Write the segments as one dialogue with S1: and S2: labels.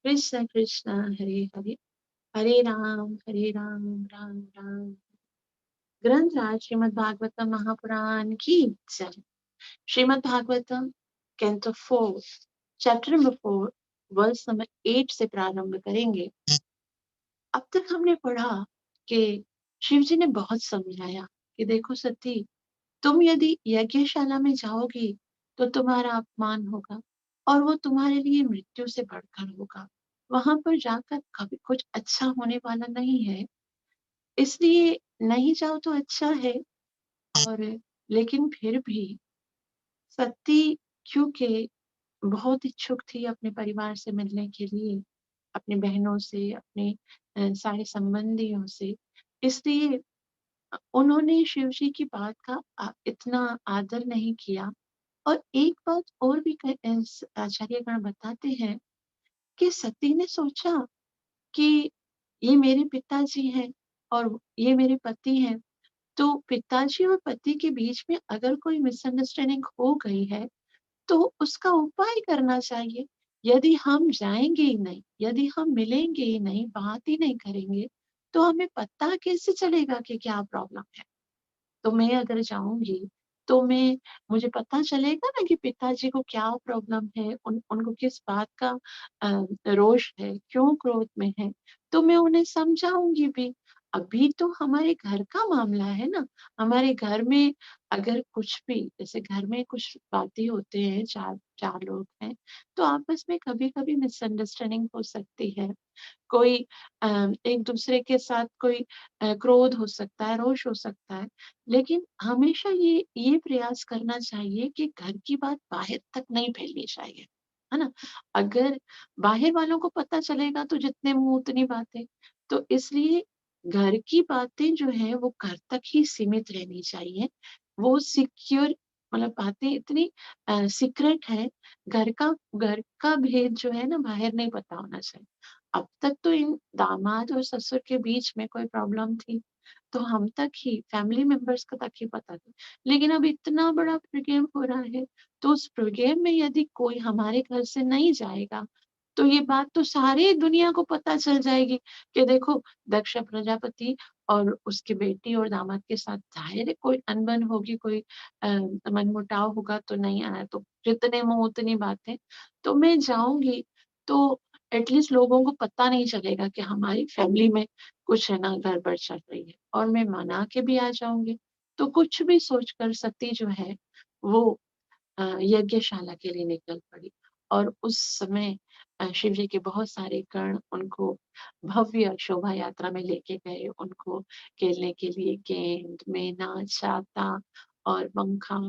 S1: कृष्ण कृष्ण हरे हरे, हरे राम राम राम। ग्रंथराज श्रीमद् भागवतम महापुराण की जय। Srimad Bhagavatam canto 4 chapter number 4 verse number 8 से प्रारंभ करेंगे। अब तक हमने पढ़ा कि शिव जी ने बहुत समझाया कि देखो सती, तुम यदि यज्ञशाला में जाओगी तो तुम्हारा अपमान होगा और वो तुम्हारे लिए मृत्यु से बढ़कर होगा। वहां पर जाकर कभी कुछ अच्छा होने वाला नहीं है, इसलिए नहीं जाओ तो अच्छा है। और लेकिन फिर भी सती, क्योंकि बहुत इच्छुक थी अपने परिवार से मिलने के लिए, अपनी बहनों से, अपने सारे संबंधियों से, इसलिए उन्होंने शिव जी की बात का इतना आदर नहीं किया। और एक बात और भी आचार्यगण बताते हैं कि सती ने सोचा कि ये मेरे पिताजी हैं और ये मेरे पति हैं, तो पिताजी और पति के बीच में अगर कोई मिसअंडरस्टैंडिंग हो गई है तो उसका उपाय करना चाहिए। यदि हम जाएंगे ही नहीं, यदि हम मिलेंगे ही नहीं, बात ही नहीं करेंगे, तो हमें पता कैसे चलेगा कि क्या प्रॉब्लम है। तो मैं अगर जाऊँगी, तो मुझे पता चलेगा ना कि पिताजी को क्या प्रॉब्लम है, उनको किस बात का रोष है, क्यों क्रोध में है, तो मैं उन्हें समझाऊँगी भी। अभी तो हमारे घर का मामला है ना, हमारे घर में अगर कुछ भी, जैसे घर में कुछ बातें होते हैं, 4 लोग हैं, तो आपस में कभी-कभी मिसअंडरस्टैंडिंग हो सकती है। कोई अ, एक दूसरे के साथ कोई क्रोध हो सकता है, रोष हो सकता है। लेकिन हमेशा ये प्रयास करना चाहिए कि घर की बात बाहर तक नहीं फैलनी चाहिए, है ना? अगर बाहर वालों को पता चलेगा तो जितने मुँह उतनी बातें। तो इसलिए घर की बातें जो है वो घर तक ही सीमित रहनी चाहिए। वो सिक्योर, मतलब बातें इतनी सीक्रेट है, घर का भेद जो है ना बाहर नहीं पता होना चाहिए। अब तक तो इन दामाद और ससुर के बीच में कोई प्रॉब्लम थी, तो हम तक ही, फैमिली मेंबर्स को तक ही पता थी। लेकिन अब इतना बड़ा प्रोग्राम हो रहा है, तो उस प्रोग्राम में यदि कोई हमारे घर से नहीं जाएगा, तो ये बात तो सारी दुनिया को पता चल जाएगी कि देखो, दक्ष प्रजापति और उसकी बेटी और दामाद के साथ ज़ाहिर है कोई अनबन होगी, कोई मनमुटाव होगा, तो नहीं आया तो जितने मुँह उतनी बातें। तो मैं जाऊँगी तो एटलीस्ट लोगों को पता नहीं चलेगा कि हमारी फैमिली में कुछ है ना गड़बड़ चल रही है, और मैं मना के भी आ जाऊँगी। तो कुछ भी सोचकर सती जो है वो यज्ञशाला के लिए निकल पड़ी। और उस समय शिव जी के बहुत सारे गण उनको भव्य शोभा यात्रा में लेके गए, उनको खेलने के लिए गेंद, मैना, छाता और पंखा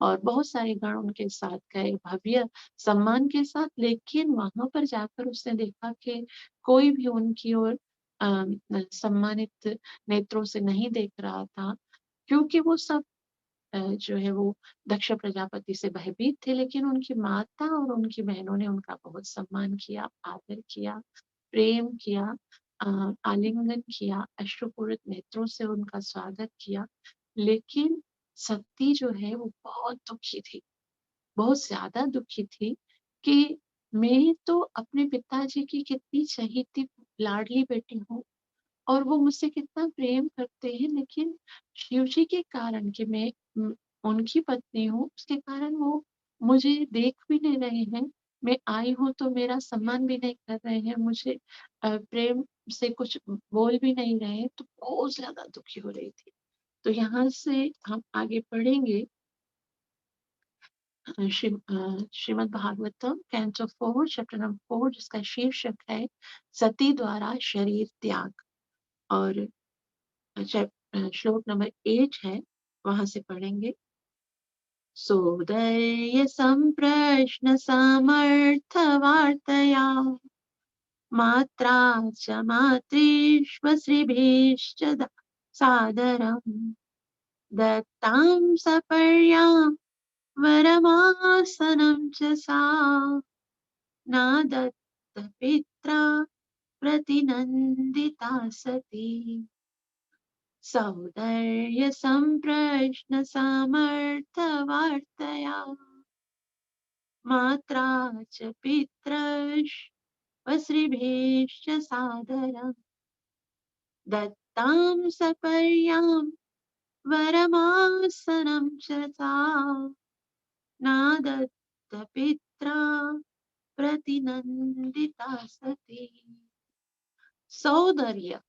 S1: और बहुत सारे गण उनके साथ गए भव्य सम्मान के साथ। लेकिन वहां पर जाकर उसने देखा कि कोई भी उनकी ओर सम्मानित नेत्रों से नहीं देख रहा था, क्योंकि वो सब जो है वो दक्ष प्रजापति से भयभीत थे। लेकिन उनकी माता और उनकी बहनों ने उनका बहुत सम्मान किया, आदर किया, प्रेम किया, आलिंगन किया, अश्रुपूरित नेत्रों से उनका स्वागत किया। लेकिन सती जो है वो बहुत दुखी थी, बहुत ज्यादा दुखी थी कि मैं तो अपने पिताजी की कितनी चहेती लाडली बेटी हूँ और वो मुझसे कितना प्रेम करते हैं, लेकिन शिव जी के कारण कि मैं उनकी पत्नी हूँ, उसके कारण वो मुझे देख भी नहीं रहे हैं। मैं आई हूँ तो मेरा सम्मान भी नहीं कर रहे हैं, मुझे प्रेम से कुछ बोल भी नहीं रहे हैं, तो बहुत ज़्यादा दुखी हो रही थी। तो यहाँ से हम आगे पढ़ेंगे Shrimad Bhagavatam canto 4 chapter number 4, जिसका शीर्षक है सती द्वारा शरीर त्याग। और श्लोक नंबर 8 है, वहां से पढ़ेंगे। सोदर्य संप्रश्न समर्थवार्तया मात्रा च मातृष्व श्रीभिश्च सादरम् दत्तां सपर्यां वरमासनं च सा न दत्त पित्रा प्रतिनन्दिता सती। सौन्दर्य सम्प्रश्न सामर्थ्यवार्तया मात्रा च पितृष्वपरिवासनं वस्त्रिभिश्च सादरम् दत्तां सपर्यां वरमासनं च सा न दत्तपित्रा प्रतिनन्दिता सती। सौंदर्य,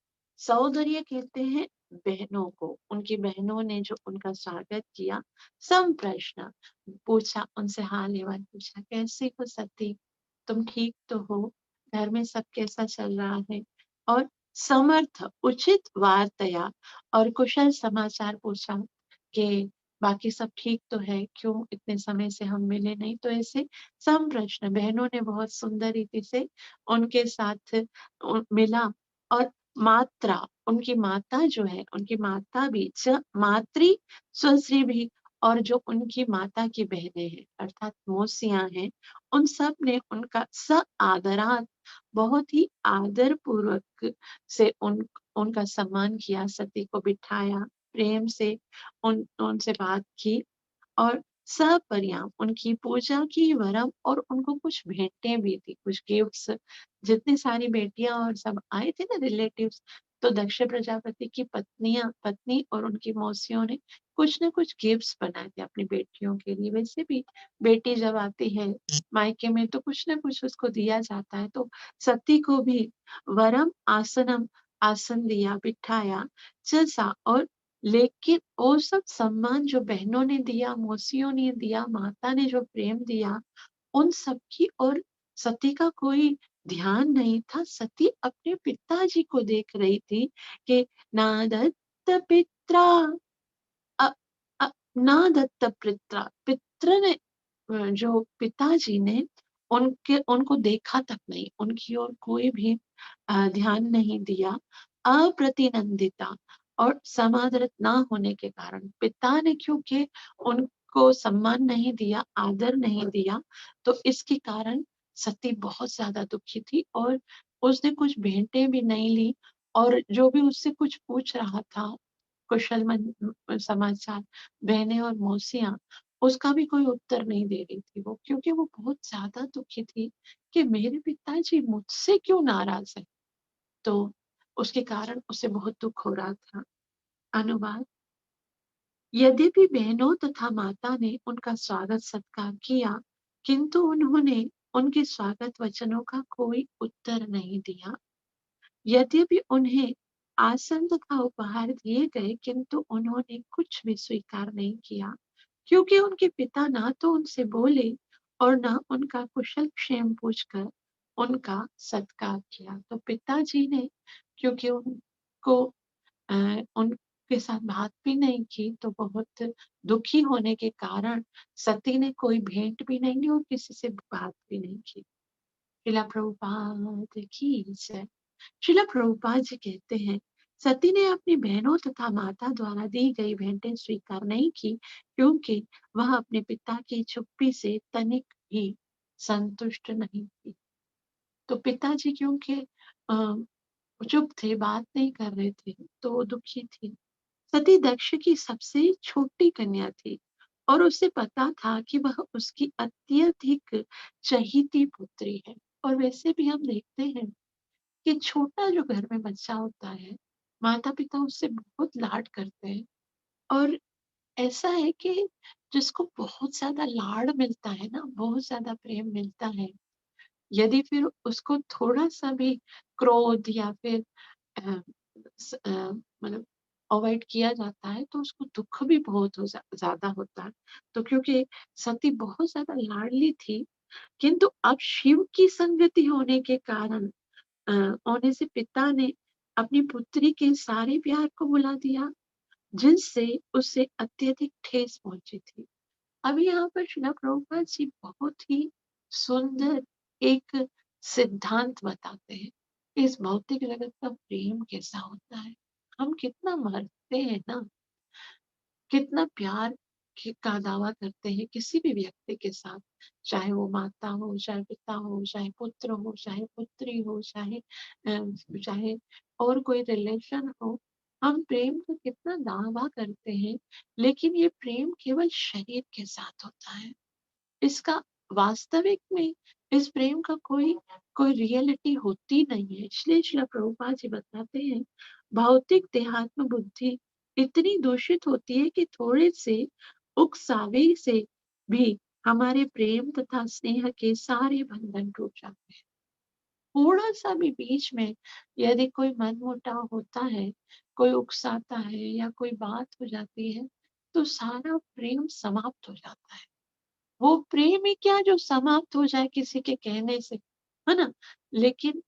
S1: सौंदर्य कहते हैं बहनों को, उनकी बहनों ने जो उनका स्वागत किया, संप्रश्न पूछा, उनसे हाल अहवाल पूछा, कैसी हो सती, तुम ठीक तो हो, घर में सब कैसा चल रहा है, और समर्थ उचित वार्तया और कुशल समाचार पूछा कि बाकी सब ठीक तो है, क्यों इतने समय से हम मिले नहीं। तो ऐसे संप्रश्न बहनों ने बहुत सुंदर रीति से उनके साथ मिला। और मात्रा, उनकी माता जो है, उनकी माता भी मातृ स्वश्री भी, और जो उनकी माता की बहनें हैं अर्थात मौसियां हैं, उन सब ने उनका आदरात बहुत ही आदर पूर्वक से उनका सम्मान किया, सती को बिठाया, प्रेम से उनसे बात की और सपर्याम उनकी पूजा की, वरम और उनको कुछ भेंटें भी थी, कुछ गिफ्ट्स। जितनी सारी बेटियां और सब आए थे ना रिलेटिव्स, तो दक्ष प्रजापति की पत्नी और उनकी मौसियों ने कुछ ना कुछ गिफ्ट्स बनाए थे अपनी बेटियों के लिए। वैसे भी बेटी जब आती है मायके में तो कुछ ना कुछ उसको दिया जाता है, तो सती को भी वरम आसनम आसन दिया, बिठाया, जैसा। और लेकिन वो सब सम्मान जो बहनों ने दिया, मौसियों ने दिया, माता ने जो प्रेम दिया, उन सब की और सती का कोई ध्यान नहीं था। सती अपने पिताजी को देख रही थी कि नादत्त पित्रा अ, ना दत्त पित्रा, पित्र ने जो पिताजी ने उनको देखा तक नहीं, उनकी ओर कोई भी ध्यान नहीं दिया। अप्रतिनंदिता और समादरित ना होने के कारण पिता ने क्योंकि उनको सम्मान नहीं दिया, आदर नहीं दिया, तो इसके कारण सती बहुत ज्यादा दुखी थी और उसने कुछ भेंटें भी नहीं ली। और जो भी उससे कुछ पूछ रहा था कुशल समाचार, बहनें और मौसियां, उसका भी कोई उत्तर नहीं दे रही थी वो, क्योंकि वो बहुत ज्यादा दुखी थी कि मेरे पिताजी मुझसे क्यों नाराज है। तो उसके कारण उसे बहुत दुख हो रहा था। अनुवाद: यद्यपि बहनों तथा माता ने उनका स्वागत सत्कार किया, किंतु उन्होंने उनके स्वागत वचनों का कोई उत्तर नहीं दिया। यद्यपि उन्हें आसन तथा उपहार दिए गए, किंतु उन्होंने कुछ भी स्वीकार नहीं किया, क्योंकि उनके पिता ना तो उनसे बोले और ना उनका कुशल क्षेम पूछकर उनका सत्कार किया। तो पिताजी ने क्योंकि उनको उनके साथ बात भी नहीं की, तो बहुत दुखी होने के कारण सती ने कोई भेंट भी नहीं ली और किसी से बात भी नहीं की। श्रीला प्रभुपाद की जय। श्रीला प्रभुपाद जी कहते हैं, सती ने अपनी बहनों तथा माता द्वारा दी गई भेंटें स्वीकार नहीं की, क्योंकि वह अपने पिता की चुप्पी से तनिक भी संतुष्ट नहीं थी। तो पिताजी क्योंकि चुप थे, बात नहीं कर रहे थे, तो वो दुखी थी। सती दक्ष की सबसे छोटी कन्या थी और उसे पता था कि वह उसकी अत्यधिक चहीती पुत्री है। और वैसे भी हम देखते हैं कि छोटा जो घर में बच्चा होता है, माता पिता उससे बहुत लाड करते हैं। और ऐसा है कि जिसको बहुत ज्यादा लाड मिलता है ना, बहुत ज्यादा प्रेम मिलता है, यदि फिर उसको थोड़ा सा भी क्रोध या फिर अ, मतलब अवॉइड किया जाता है, तो उसको दुख भी बहुत ज्यादा होता है। तो क्योंकि सती बहुत ज्यादा लाडली थी, किंतु अब शिव की संगति होने के कारण होने से पिता ने अपनी पुत्री के सारे प्यार को बुला दिया, जिससे उसे अत्यधिक ठेस पहुंची थी। अब यहाँ पर श्रीला प्रभुपाद जी बहुत ही सुंदर एक सिद्धांत बताते हैं, इस भौतिक जगत का प्रेम कैसा होता है। हम कितना मरते हैं ना, कितना प्यार का दावा करते हैं किसी भी व्यक्ति के साथ, चाहे वो माता हो, चाहे पिता हो, चाहे पुत्र हो, चाहे पुत्री हो, चाहे और कोई रिलेशन हो। हम प्रेम का कितना दावा करते हैं, लेकिन ये प्रेम केवल शरीर के साथ होता है। इसका वास्तविक में इस प्रेम का कोई कोई रियलिटी होती नहीं है। इसलिए श्रील प्रभुपाद जी बताते हैं, भौतिक देहात्म बुद्धि इतनी दूषित होती है कि थोड़े से उकसावे से भी हमारे प्रेम तथा स्नेह के सारे बंधन टूट जाते हैं। थोड़ा सा भी बीच में यदि कोई मनमुटाव होता है, कोई उकसाता है या कोई बात हो जाती है, तो सारा प्रेम समाप्त हो जाता है। वो प्रेम ही क्या जो समाप्त हो जाए किसी के कहने से, है ना? लेकिन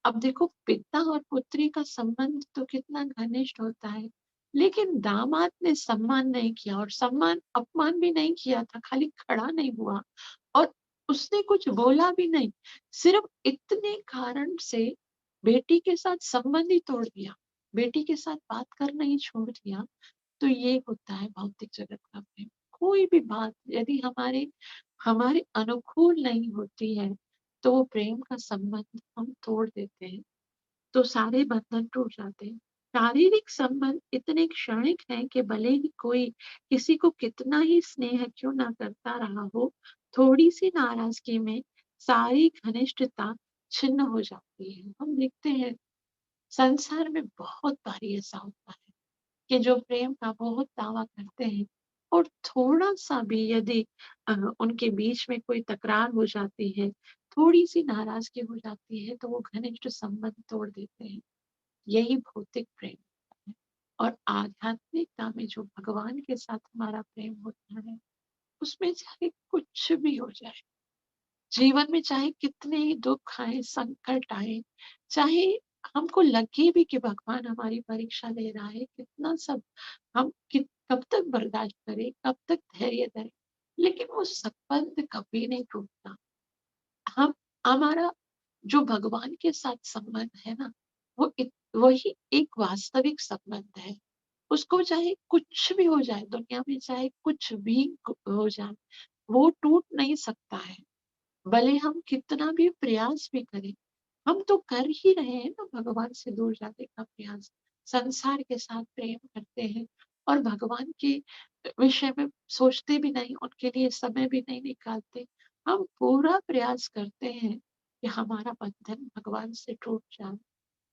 S1: अब देखो, पिता और पुत्री का संबंध तो कितना घनिष्ठ होता है, लेकिन दामाद ने सम्मान नहीं किया और सम्मान अपमान भी नहीं किया था, खाली खड़ा नहीं हुआ और उसने कुछ बोला भी नहीं। सिर्फ इतने कारण से बेटी के साथ संबंध ही तोड़ दिया, बेटी के साथ बात करना ही छोड़ दिया। तो ये होता है भौतिक जगत का प्रेम। कोई भी बात यदि हमारे हमारे अनुकूल नहीं होती है, तो वो प्रेम का संबंध हम तोड़ देते हैं, तो सारे बंधन टूट जाते हैं। शारीरिक संबंध इतने क्षणिक हैं कि भले ही कोई किसी को कितना ही स्नेह क्यों ना करता रहा हो, थोड़ी सी नाराजगी में सारी घनिष्ठता छिन्न हो जाती है। हम देखते हैं संसार में बहुत बारी ऐसा होता है कि जो प्रेम का बहुत दावा करते हैं और थोड़ा-सा भी यदि उनके बीच में कोई तकरार हो जाती है, थोड़ी-सी नाराज़गी हो जाती है, तो वो घनिष्ठ संबंध तोड़ देते हैं। यही भौतिक प्रेम है। और आध्यात्मिकता में जो भगवान के साथ हमारा प्रेम होता है, उसमें चाहे कुछ भी हो जाए, जीवन में चाहे कितने ही दुःख आएँ, संकट आएँ, चाहे हमको लगे भी कि भगवान हमारी परीक्षा ले रहा है, कितना सब हम कब तक बर्दाश्त करें, कब तक धैर्य धरें, लेकिन वो संबंध कभी नहीं टूटता। हम हमारा जो भगवान के साथ संबंध है ना, वही एक वास्तविक संबंध है। उसको चाहे कुछ भी हो जाए, दुनिया में चाहे कुछ भी हो जाए, वो टूट नहीं सकता है। भले हम कितना भी प्रयास भी करें, हम तो कर ही रहे हैं ना भगवान से दूर जाने का प्रयास। संसार के साथ प्रेम करते हैं और भगवान के विषय में सोचते भी नहीं, उनके लिए समय भी नहीं निकालते। हम पूरा प्रयास करते हैं कि हमारा बंधन भगवान से टूट जाए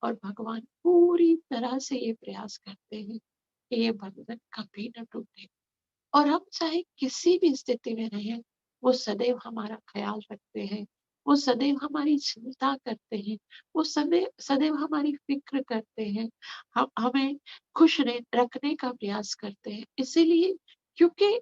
S1: और भगवान पूरी तरह से ये प्रयास करते हैं कि ये बंधन कभी न टूटे। और हम चाहे किसी भी स्थिति में रहें, वो सदैव हमारा ख़्याल रखते हैं, वो सदैव हमारी चिंता करते हैं, वो सदैव सदैव हमारी फ़िक्र करते हैं, हम हमें खुश रखने का प्रयास करते हैं। इसीलिए, क्योंकि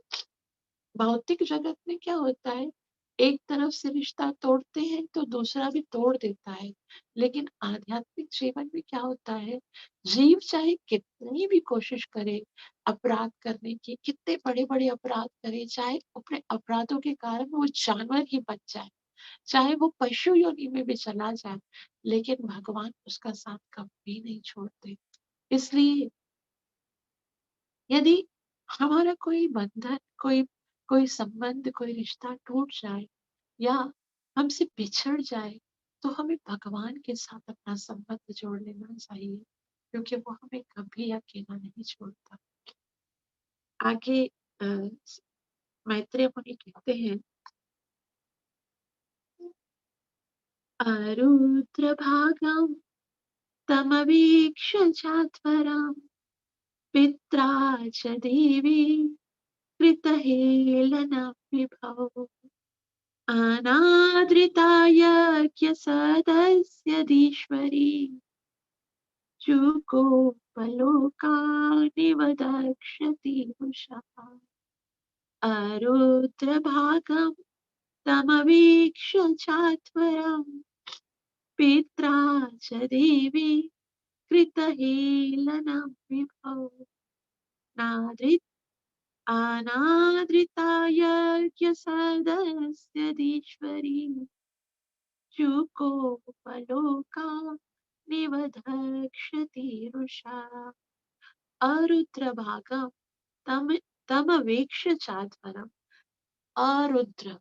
S1: भौतिक जगत में क्या होता है, एक तरफ से रिश्ता तोड़ते हैं तो दूसरा भी तोड़ देता है। लेकिन आध्यात्मिक जीवन में क्या होता है, जीव चाहे कितनी भी कोशिश करे अपराध करने की, कितने बड़े-बड़े अपराध करे, चाहे अपने अपराधों के कारण वो जानवर ही बन जाए, चाहे वो पशु योनि में भी चला जाए, लेकिन भगवान उसका साथ कभी नहीं छोड़ते। इसलिए यदि हमारा कोई बंधन, कोई कोई संबंध, कोई रिश्ता टूट जाए या हमसे बिछड़ जाए, तो हमें भगवान के साथ अपना संबंध जोड़ लेना चाहिए, क्योंकि वो हमें कभी अकेला नहीं छोड़ता। आगे अ, मैत्रेय मुनि कहते हैं, आरुद्रभागं तमवीक्ष्य चात्वरं पित्रा च देवी कृतहेलनविभौ अनादृतायज्ञसदस्यधीश्वरी जुगोपलोकानिवदक्षति उषः। अरुद्रभागं तमवीक्ष्य चात्वरं पित्रा च देवी कृतहेलनं विभौ नादृ अनादृतायज्ञसदस्यधीश्वरी जुगोपलोकानिवदक्षति रुषा। अरुद्रभागं तम तमवेक्ष्य चात्वरम्। अरुद्र,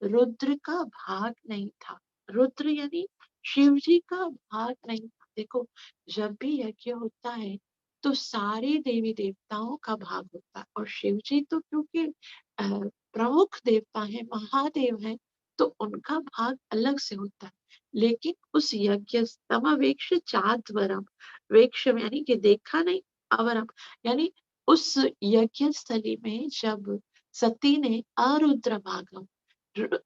S1: रुद्र का भाग नहीं था। रुद्र यानी शिव जी का भाग नहीं था। देखो, जब भी यज्ञ होता है तो सारे देवी देवताओं का भाग होता है और शिव जी तो क्योंकि प्रमुख देवता है, महादेव हैं, तो उनका भाग अलग से होता है। लेकिन उस यज्ञ तमवेक्ष चात्वरम, वेक्ष यानी कि देखा नहीं, अवरम यानी उस यज्ञ स्थली में जब सती ने अरुद्र भागम,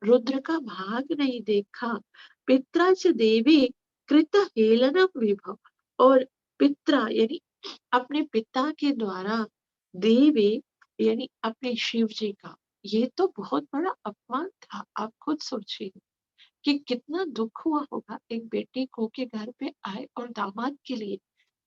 S1: रुद्र का भाग नहीं देखा, पित्रा च देवी कृत हेलनम विभव, और पित्रा यानी अपने पिता के द्वारा देवी यानी अपने शिव जी का, ये तो बहुत बड़ा अपमान था। आप खुद सोचिए कि कितना दुख हुआ होगा एक बेटी को के घर पे आए और दामाद के लिए।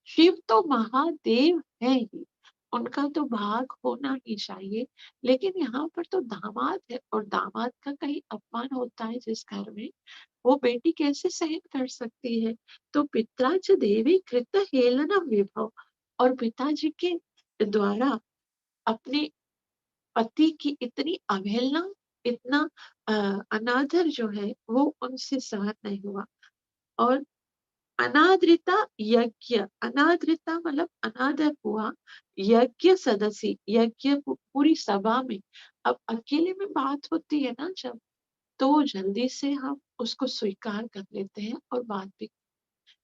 S1: शिव तो महादेव है ही, उनका तो भाग होना ही चाहिए, लेकिन यहाँ पर तो दामाद है और दामाद का कहीं अपमान होता है जिस घर में, वो बेटी कैसे सहन कर सकती है। तो पित्राच देवी कृत हेलन विभव, और पिताजी के द्वारा अपने पति की इतनी अवहेलना, इतना अ, अनादर जो है वो उनसे सहन नहीं हुआ। और अनादृता यज्ञ, अनादृता मतलब अनादर हुआ, यज्ञ सदस्य, यज्ञ पूरी सभा में। अब अकेले में बात होती है ना जब, तो जल्दी से हम उसको स्वीकार कर लेते हैं और बात भी,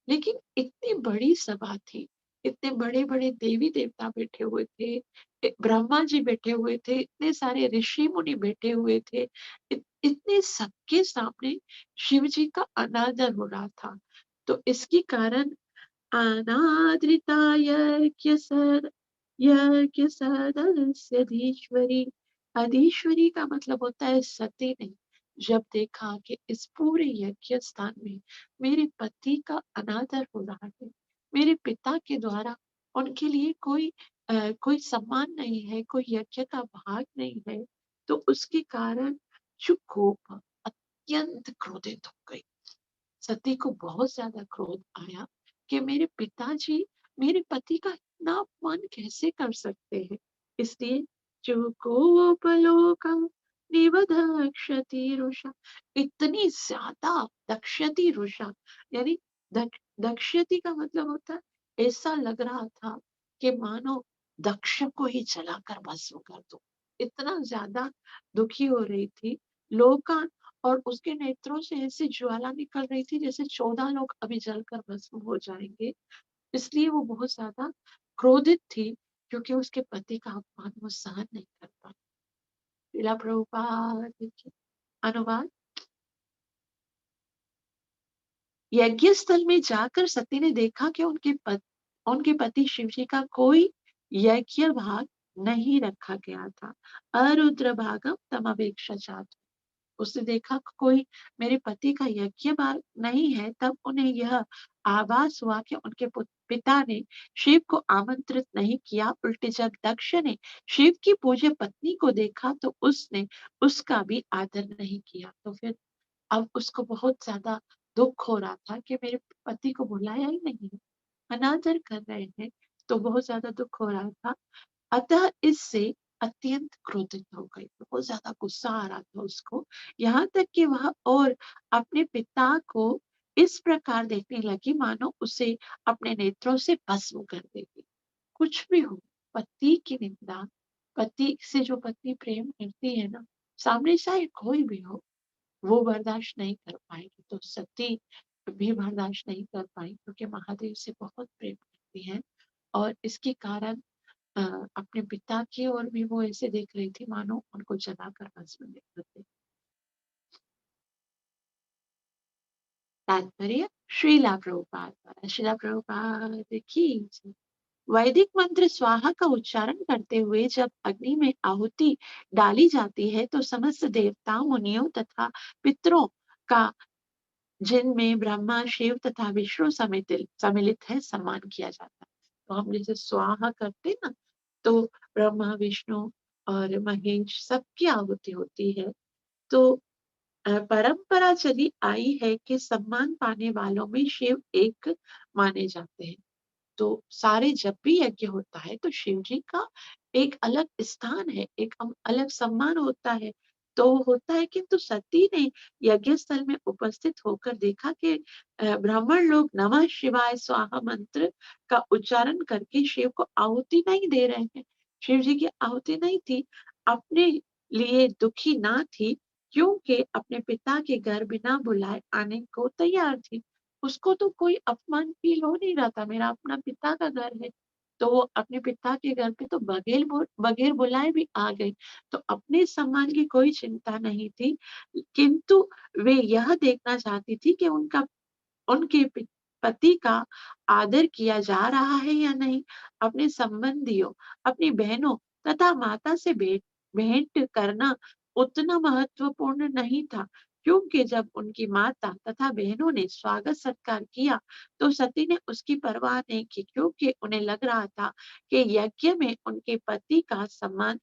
S1: लेकिन इतनी बड़ी सभा थी, इतने बड़े-बड़े देवी-देवता बैठे हुए थे, ब्रह्मा जी बैठे हुए थे, इतने सारे ऋषि-मुनि बैठे हुए थे, इतने सबके सामने शिव जी का अनादर हो रहा था। तो इसके कारण अनादृता यज्ञसदस्यधीश्वरी, अधीश्वरी का मतलब होता है सती ने जब देखा कि इस पूरे यज्ञ स्थान में मेरे पति का अनादर हो रहा है, मेरे पिता के द्वारा उनके लिए कोई सम्मान नहीं है, कोई यज्ञ का भाग नहीं है, तो उसके कारण जो कोप, अत्यंत क्रोधित हो गई। सती को बहुत ज्यादा क्रोध आया कि मेरे पिताजी मेरे पति का इतना अपमान कैसे कर सकते हैं। इसलिए जो कोपलोकम निबधक्षति रुषा, इतनी ज्यादा दक्षति रुषा यानी दक्षति का मतलब होता है ऐसा लग रहा था कि मानो दक्ष को ही जलाकर भस्म कर दो, इतना ज्यादा दुखी हो रही थी। लोका, और उसके नेत्रों से ऐसी ज्वाला निकल रही थी जैसे 14 लोग अभी जलकर भस्म हो जाएंगे। इसलिए वो बहुत ज्यादा क्रोधित थी क्योंकि उसके पति का अपमान वो सहन नहीं कर पाई। श्रीला प्रभुपाद की अनुवाद। यज्ञ स्थल में जाकर सती ने देखा कि उनके पति शिव जी का कोई यज्ञ भाग नहीं रखा गया था। अरुद्र भागम तमवेक्षाचार, उसने देखा कि कोई मेरे पति का यज्ञ भाग नहीं है, तब उन्हें यह आभास हुआ कि उनके पिता ने शिव को आमंत्रित नहीं किया। उल्टे जब दक्ष ने शिव की पूज्य पत्नी को देखा तो उसने उसका भी आदर नहीं किया। तो फिर अब उसको बहुत ज्यादा दुख हो रहा था कि मेरे पति को बुलाया ही नहीं, अनादर कर रहे हैं, तो बहुत ज्यादा दुख हो रहा था। अतः इससे अत्यंत क्रोधित हो गई, बहुत ज्यादा गुस्सा आ रहा था उसको, यहाँ तक कि वह और अपने पिता को इस प्रकार देखने लगी मानो उसे अपने नेत्रों से भस्म कर देगी। कुछ भी हो, पति की निंदा, पति से जो पत्नी प्रेम करती है ना, सामने चाहे कोई भी हो, वो बर्दाश्त नहीं कर पाएगी। तो सती भी बर्दाश्त नहीं कर पाई क्योंकि महादेव से बहुत प्रेम करती है, और इसके कारण अ, अपने पिता की ओर भी वो ऐसे देख रही थी मानो उनको जलाकर भस्म कर दे। तात्पर्य श्रीला प्रभुपाद द्वारा, श्रीला प्रभुपाद की जय। वैदिक मंत्र स्वाहा का उच्चारण करते हुए जब अग्नि में आहुति डाली जाती है तो समस्त देवताओं, मुनियों तथा पितरों का, जिनमें ब्रह्मा, शिव तथा विष्णु सम्मिलित है, सम्मान किया जाता है। तो हम जैसे स्वाहा करते हैं ना, तो ब्रह्मा, विष्णु और महेश सबकी आहुति होती है। तो परंपरा चली आई है कि सम्मान पाने वालों में शिव एक माने जाते हैं। तो सारे जब भी यज्ञ होता है तो शिव जी का एक अलग स्थान है, एक अलग सम्मान होता है। तो होता है, किंतु सती ने यज्ञ स्थल में उपस्थित होकर देखा कि ब्राह्मण लोग नमः शिवाय स्वाहा मंत्र का उच्चारण करके शिव को आहुति नहीं दे रहे हैं। शिव जी की आहुति नहीं थी, अपने लिए दुखी ना थी क्योंकि अपने पिता के घर बिना बुलाए आने को तैयार थी। उसको तो कोई अपमान फ़ील हो नहीं रहा था, मेरा अपना पिता का घर है, तो वो अपने पिता के घर पे तो बगैर बुलाए भी आ गई। तो अपने सम्मान की कोई चिंता नहीं थी, किंतु वे यह देखना चाहती थी कि उनके पति का आदर किया जा रहा है या नहीं। अपने संबंधियों, अपनी बहनों तथा माता से भेंट करना उतना महत्वपूर्ण नहीं था, क्योंकि जब उनकी माता तथा बहनों ने स्वागत सत्कार किया तो सती ने उसकी परवाह नहीं की, क्योंकि उन्हें लग रहा था कि यज्ञ में उनके पति का सम्मान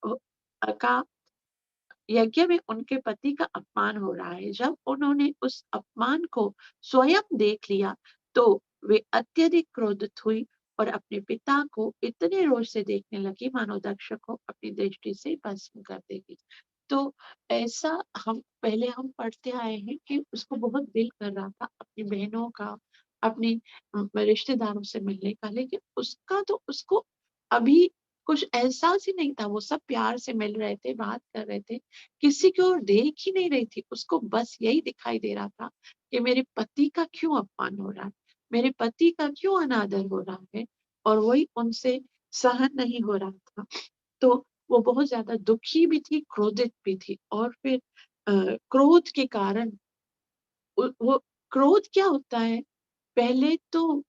S1: अ, का यज्ञ में उनके पति का अपमान हो रहा है। जब उन्होंने उस अपमान को स्वयं देख लिया, तो वे अत्यधिक क्रोधित हुई और अपने पिता को इतने रोष से देखने लगी मानो दक्ष को अपनी दृष्टि से भस्म कर देगी। तो ऐसा हम पढ़ते आए हैं कि उसको बहुत दिल कर रहा था अपनी बहनों का, अपने रिश्तेदारों से मिलने का, लेकिन उसको अभी कुछ एहसास ही नहीं था। वो सब प्यार से मिल रहे थे, बात कर रहे थे, किसी की ओर देख ही नहीं रही थी। उसको बस यही दिखाई दे रहा था कि मेरे पति का क्यों अपमान हो रहा है, मेरे पति का क्यों अनादर हो रहा है, और वही उनसे सहन नहीं हो रहा था। तो वो बहुत ज़्यादा दुखी भी थी, क्रोधित भी थी, और फिर क्रोध के कारण वो क्रोध क्या होता है? पहले तो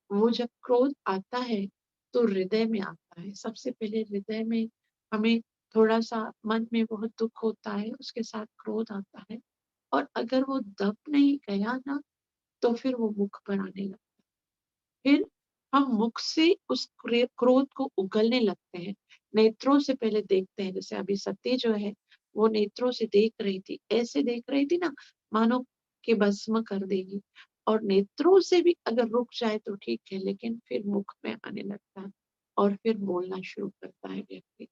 S1: वो जब क्रोध आता है तो हृदय में आता है। सबसे पहले हृदय में हमें थोड़ा-सा मन में बहुत दुःख होता है, उसके साथ क्रोध आता है, और अगर वो दब नहीं गया ना, तो फिर वो मुख पर आने लगता है। फिर हम मुख से उस क्रोध को उगलने लगते हैं। नेत्रों से पहले देखते हैं, जैसे अभी सती जो है, वो नेत्रों से देख रही थी। ऐसे देख रही थी ना, मानो कि भस्म कर देगी। और नेत्रों से भी अगर रुक जाए तो ठीक है, लेकिन फिर मुख में आने लगता है और फिर बोलना शुरू करता है व्यक्ति।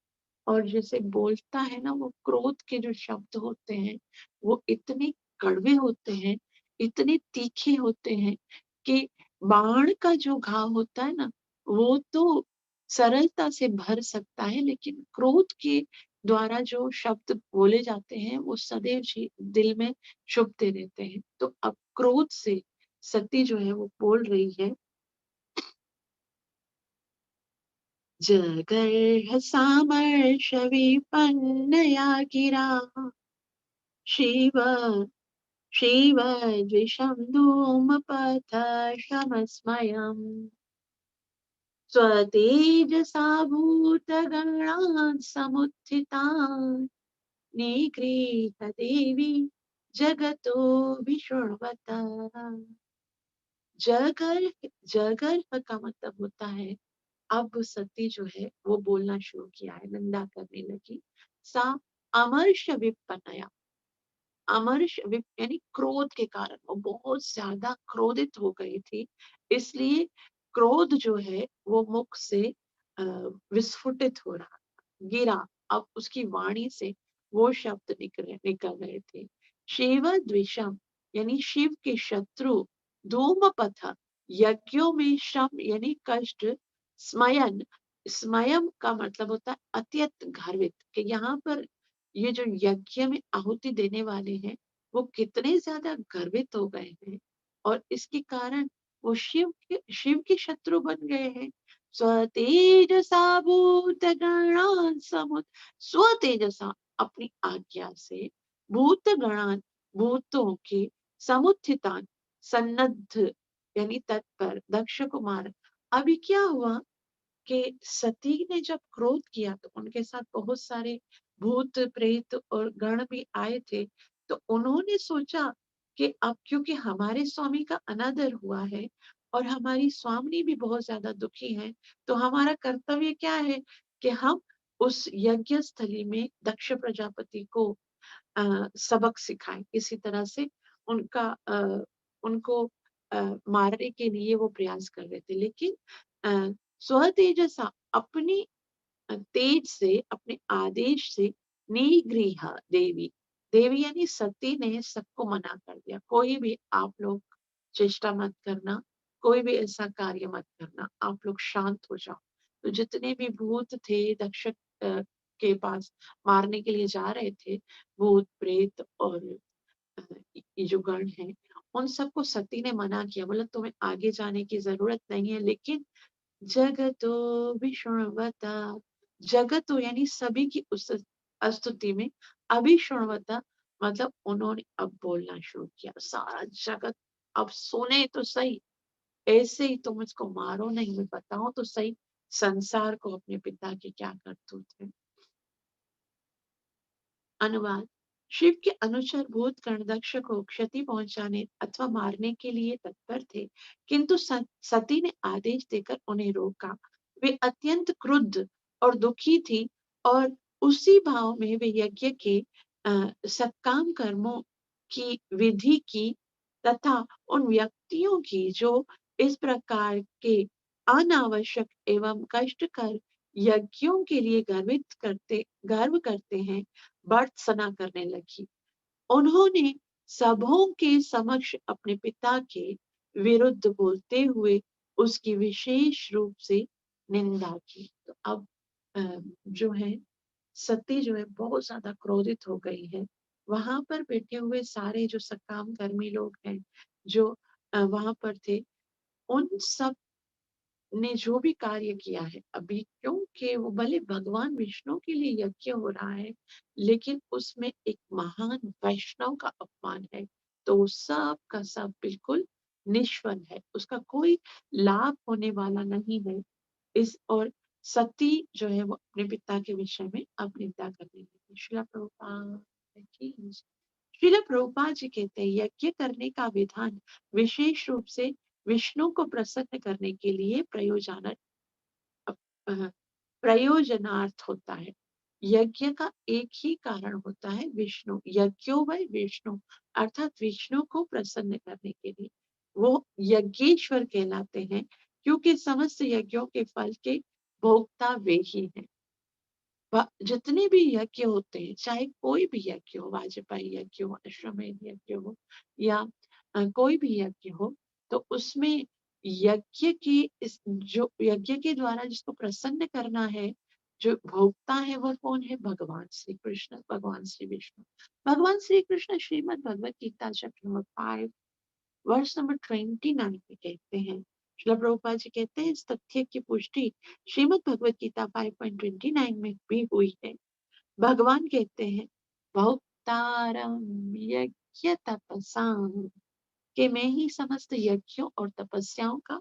S1: और जैसे बोलता है ना, वो क्रोध के जो शब्द होते हैं, वो इतने कड़वे होते हैं, इतने तीखे होते हैं कि बाण का जो घाव होता है ना, वो तो सरलता से भर सकता है, लेकिन क्रोध के द्वारा जो शब्द बोले जाते हैं, वो सदैव दिल में चुभते रहते हैं। तो अब क्रोध से सती जो है वो बोल रही है, जगर्ह सामर्श विपन्नया गिरा शिव शिव द्विषं धूमपथ शमस्मयम् स्वतेजसा भूतगणान् समुत्थितान् निगृह्य देवी जगतो विशृण्वत। जगर्ह जगर्ह का मतलब होता है, अब सती जो है वो बोलना शुरू किया है, निंदा करने लगी। सा अमर्ष विपन्नया, अमर्ष यानी क्रोध के कारण वो बहुत ज्यादा क्रोधित हो गई थी, इसलिए क्रोध जो है वो मुख से अ, विस्फुटित हो रहा था, गिरा। अब उसकी वाणी से वो शब्द निकल रहे थे, शिव द्विषम यानी शिव के शत्रु, धूमपथ यज्ञों में श्रम यानी कष्ट, स्मयन स्मयम का मतलब होता है अत्यंत गर्वित, कि यहाँ पर ये जो यज्ञ में आहुति देने वाले हैं, वो कितने ज़्यादा गर्वित हो गए हैं, और इसके कारण वो शिव के शत्रु बन गए हैं। स्वतेजसा भूतगणान् स्वतेजसा अपनी आज्ञा से भूतगणान् भूतों के समुत्थितान् सन्नद्ध यानी तत्पर दक्ष कुमार। अभी क्या हुआ कि सती ने जब क्रोध किया तो उनके साथ बहुत सारे भूत प्रेत और गण भी आए थे। तो उन्होंने सोचा कि अब क्योंकि हमारे स्वामी का अनादर हुआ है और हमारी स्वामिनी भी बहुत ज्यादा दुखी है, तो हमारा कर्तव्य क्या है कि हम उस यज्ञ स्थली में दक्ष प्रजापति को सबक सिखाएं, किसी तरह से उनका उनको मारने के लिए वो प्रयास कर रहे थे। लेकिन स्वतेजसा अपनी तेज से, अपने आदेश से, निगृह देवी, देवी यानी सती ने सबको मना कर दिया, कोई भी आप लोग चेष्टा मत करना, कोई भी ऐसा कार्य मत करना, आप लोग शांत हो जाओ। तो जितने भी भूत थे, दक्ष के पास मारने के लिए जा रहे थे, भूत प्रेत और अ, ये जो गण है, उन सबको सती ने मना किया, बोला तुम्हें आगे जाने की जरूरत नहीं है। लेकिन जगतो विष्णुवता, जगतो यानी सभी की उस स्तुति में, अभिष्णुवता मतलब उन्होंने अब बोलना शुरू किया, सारा जगत अब सुने तो सही, ऐसे ही तुम इसको मारो नहीं, मैं बताऊं तो सही संसार को अपने पिता के क्या करतूत है। अनुवाद। शिव के अनुचर भूत गण दक्ष को क्षति पहुंचाने अथवा मारने के लिए तत्पर थे, किंतु सती ने आदेश देकर उन्हें रोका। वे अत्यंत क्रुद्ध और दुखी थी और उसी भाव में वे यज्ञ के सत्काम कर्मों की विधि की तथा उन व्यक्तियों की जो इस प्रकार के अनावश्यक एवं कष्टकर यज्ञों के लिए गर्व करते हैं, भर्त्सना करने लगी। उन्होंने सबों के समक्ष अपने पिता के विरुद्ध बोलते हुए उसकी विशेष रूप से निंदा की। तो अब जो है सती जो है बहुत ज्यादा क्रोधित हो गई है। वहां पर बैठे हुए सारे जो सकाम कर्मी लोग हैं, जो वहां पर थे, उन सब ने जो भी कार्य किया है अभी, क्योंकि वो भले भगवान विष्णु के लिए यज्ञ हो रहा है, लेकिन उसमें एक महान वैष्णव का अपमान है, तो वो सब का सब बिल्कुल निष्फल है, उसका कोई लाभ होने वाला नहीं है। इस और सती जो है वो अपने पिता के विषय में अब निंदा करने लगी। श्रील प्रभुपाद जी कहते हैं यज्ञ करने का विधान विशेष रूप से विष्णु को प्रसन्न करने के लिए प्रयोजनार्थ होता है। यज्ञ का एक ही कारण होता है, विष्णु, यज्ञो वै विष्णु, अर्थात विष्णु को प्रसन्न करने के लिए वो यज्ञेश्वर कहलाते हैं, क्योंकि समस्त यज्ञों के फल के भोक्ता वे ही हैं। जितने भी यज्ञ होते हैं, चाहे कोई भी यज्ञ हो, वाजपेयी यज्ञ हो, अश्वमेध यज्ञ हो, या कोई भी यज्ञ हो, तो उसमें यज्ञ की इस जो यज्ञ के द्वारा जिसको प्रसन्न करना है, जो भोक्ता है वो कौन है? भगवान श्री कृष्ण, भगवान श्री विष्णु। भगवान श्री कृष्ण श्रीमद् भगवत गीता चैप्टर नंबर 5 वर्ष नंबर 29 में कहते हैं, श्रील प्रभुपाद जी कहते हैं इस तथ्य की पुष्टि श्रीमद् भगवत गीता 5.29 में भी हुई है। भगवान कहते हैं भोक्तारम यज्ञ तपसाम, कि मैं ही समस्त यज्ञों और तपस्याओं का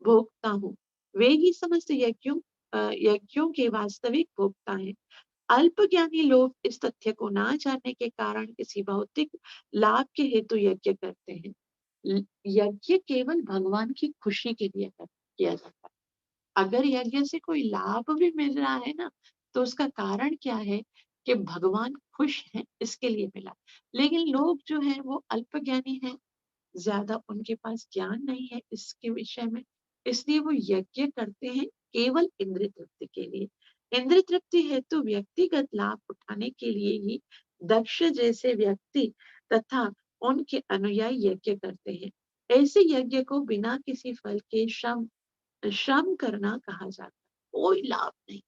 S1: भोक्ता हूँ। वे ही समस्त यज्ञों के वास्तविक भोक्ता हैं। अल्पज्ञानी लोग इस तथ्य को ना जानने के कारण किसी भौतिक लाभ के हेतु यज्ञ करते हैं। यज्ञ केवल भगवान की खुशी के लिए किया जाता है। अगर यज्ञ से कोई लाभ भी मिल रहा है ना, तो उसका कारण क्या है? कि भगवान खुश हैं इसके लिए मिला। लेकिन लोग जो है वो अल्पज्ञानी हैं, ज्यादा उनके पास ज्ञान नहीं है इसके विषय में, इसलिए वो यज्ञ करते हैं केवल इंद्रिय तृप्ति के लिए। इंद्रिय तृप्ति हेतु व्यक्तिगत लाभ उठाने के लिए ही दक्ष जैसे व्यक्ति तथा उनके अनुयायी यज्ञ करते हैं। ऐसे यज्ञ को बिना किसी फल के श्रम श्रम करना कहा जाता है। कोई लाभ नहीं,